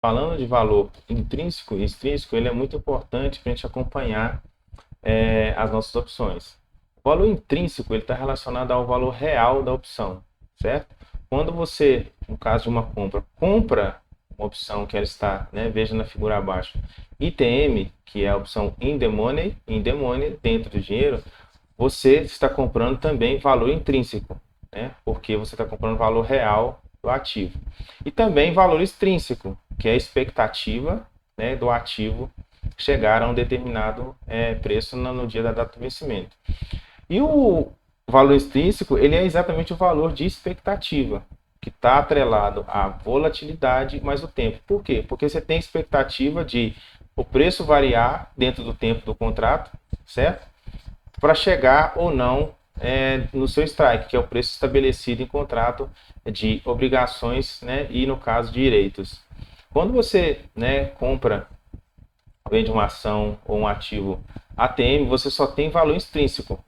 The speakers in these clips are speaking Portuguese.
falando de valor intrínseco e extrínseco, ele é muito importante para a gente acompanhar as nossas opções. O valor intrínseco ele está relacionado ao valor real da opção, certo? Quando você, no caso de uma compra, compra uma opção que ela está, né, veja na figura abaixo, ITM, que é a opção in the money, dentro do dinheiro, você está comprando também valor intrínseco, né? Porque você está comprando valor real do ativo. E também valor extrínseco, que é a expectativa, né, do ativo chegar a um determinado preço no dia da data do vencimento. E o valor extrínseco, ele é exatamente o valor de expectativa, que está atrelado à volatilidade mais o tempo. Por quê? Porque você tem expectativa de o preço variar dentro do tempo do contrato, certo? Para chegar ou não no seu strike, que é o preço estabelecido em contrato de obrigações, né, e no caso direitos. Quando você, né, compra, vende uma ação ou um ativo ATM, você só tem valor extrínseco.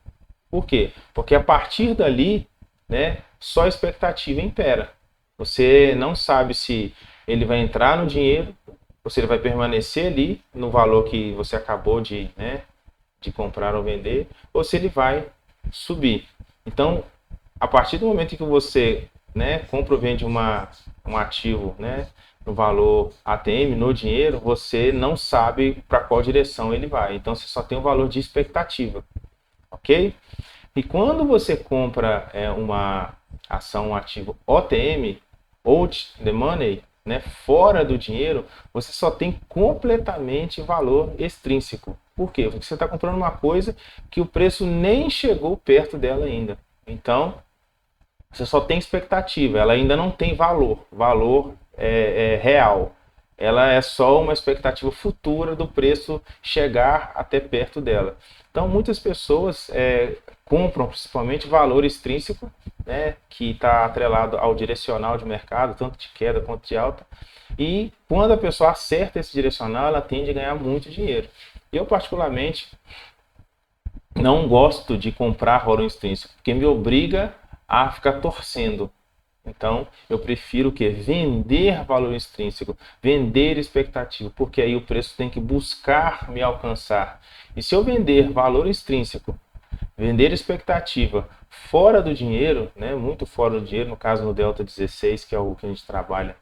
Por quê? Porque a partir dali, né, só a expectativa impera. Você não sabe se ele vai entrar no dinheiro, ou se ele vai permanecer ali no valor que você acabou de comprar ou vender, ou se ele vai subir. Então, a partir do momento em que você, né, compra ou vende um ativo, né, no valor ATM, no dinheiro, você não sabe para qual direção ele vai. Então, você só tem o valor de expectativa, ok? E quando você compra uma ação, um ativo OTM, out the money, né, fora do dinheiro, você só tem completamente valor extrínseco. Por quê? Porque você está comprando uma coisa que o preço nem chegou perto dela ainda. Então, você só tem expectativa, ela ainda não tem valor real. Ela é só uma expectativa futura do preço chegar até perto dela. Então, muitas pessoas compram principalmente valor extrínseco, né, que está atrelado ao direcional de mercado, tanto de queda quanto de alta. E quando a pessoa acerta esse direcional, ela tende a ganhar muito dinheiro. Eu, particularmente, não gosto de comprar valor extrínseco, porque me obriga a ficar torcendo. Então, eu prefiro o que? Vender valor extrínseco, vender expectativa, porque aí o preço tem que buscar me alcançar. E se eu vender valor extrínseco, vender expectativa fora do dinheiro, né, muito fora do dinheiro, no caso no Delta 16, que é o que a gente trabalha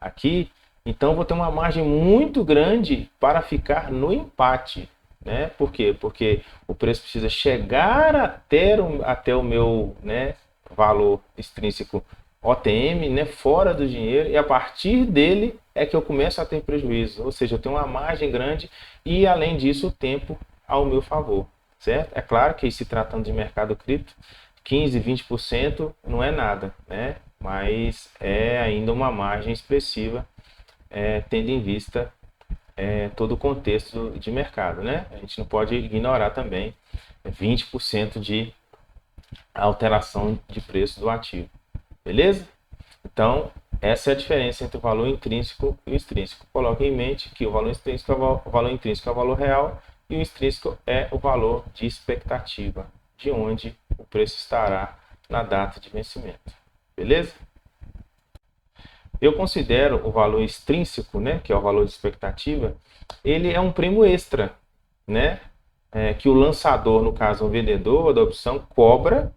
aqui, então eu vou ter uma margem muito grande para ficar no empate. Né? Por quê? Porque o preço precisa chegar até o meu, né, valor extrínseco OTM, né, fora do dinheiro, e a partir dele é que eu começo a ter prejuízo. Ou seja, eu tenho uma margem grande e, além disso, o tempo ao meu favor. Certo? É claro que, se tratando de mercado cripto, 15, 20% não é nada, né? Mas é ainda uma margem expressiva, tendo em vista todo o contexto de mercado, né? A gente não pode ignorar também 20% de alteração de preço do ativo, beleza? Então, essa é a diferença entre o valor intrínseco e o extrínseco. Coloque em mente que o valor intrínseco é o valor real e o extrínseco é o valor de expectativa, de onde o preço estará na data de vencimento, beleza? Eu considero o valor extrínseco, né, que é o valor de expectativa, ele é um prêmio extra, né, que o lançador, no caso o vendedor da opção, cobra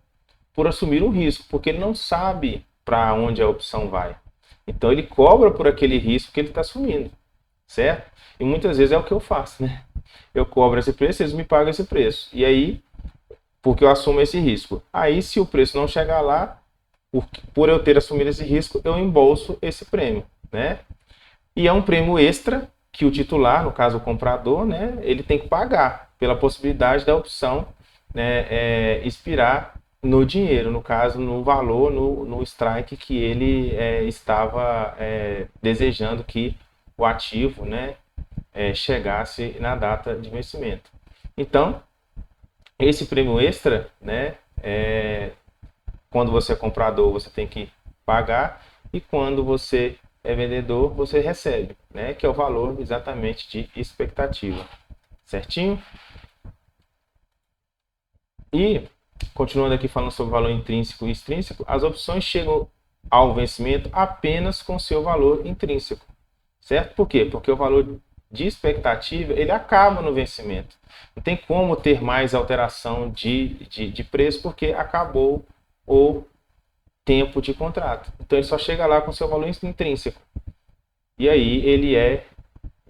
por assumir um risco, porque ele não sabe para onde a opção vai. Então ele cobra por aquele risco que ele está assumindo, certo? E muitas vezes é o que eu faço, né? Eu cobro esse preço, eles me pagam esse preço. E aí, porque eu assumo esse risco. Aí, se o preço não chegar lá, por eu ter assumido esse risco, eu embolso esse prêmio, né? E é um prêmio extra que o titular, no caso o comprador, né, ele tem que pagar pela possibilidade da opção, né, expirar no dinheiro, no caso no valor, no strike que ele estava desejando que o ativo, né, chegasse na data de vencimento. Então, esse prêmio extra, né, quando você é comprador, você tem que pagar, e quando você é vendedor, você recebe, né? Que é o valor exatamente de expectativa. Certinho? E, continuando aqui falando sobre valor intrínseco e extrínseco, as opções chegam ao vencimento apenas com seu valor intrínseco, certo? Por quê? Porque o valor de expectativa, ele acaba no vencimento. Não tem como ter mais alteração de preço, porque acabou o tempo de contrato. Então, ele só chega lá com seu valor intrínseco. E aí, ele é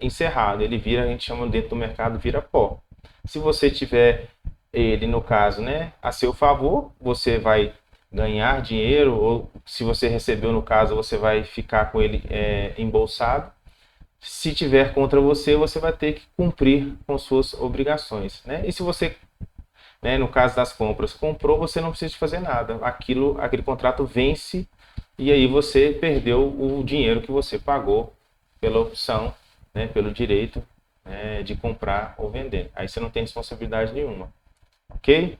encerrado. Ele vira, a gente chama dentro do mercado, vira pó. Se você tiver ele, no caso, né, a seu favor, você vai ganhar dinheiro, ou se você recebeu, no caso, você vai ficar com ele embolsado. Se tiver contra você, você vai ter que cumprir com suas obrigações, né? E se você, né, no caso das compras, comprou, você não precisa fazer nada. Aquele contrato vence e aí você perdeu o dinheiro que você pagou pela opção, né, pelo direito, né, de comprar ou vender. Aí você não tem responsabilidade nenhuma, ok?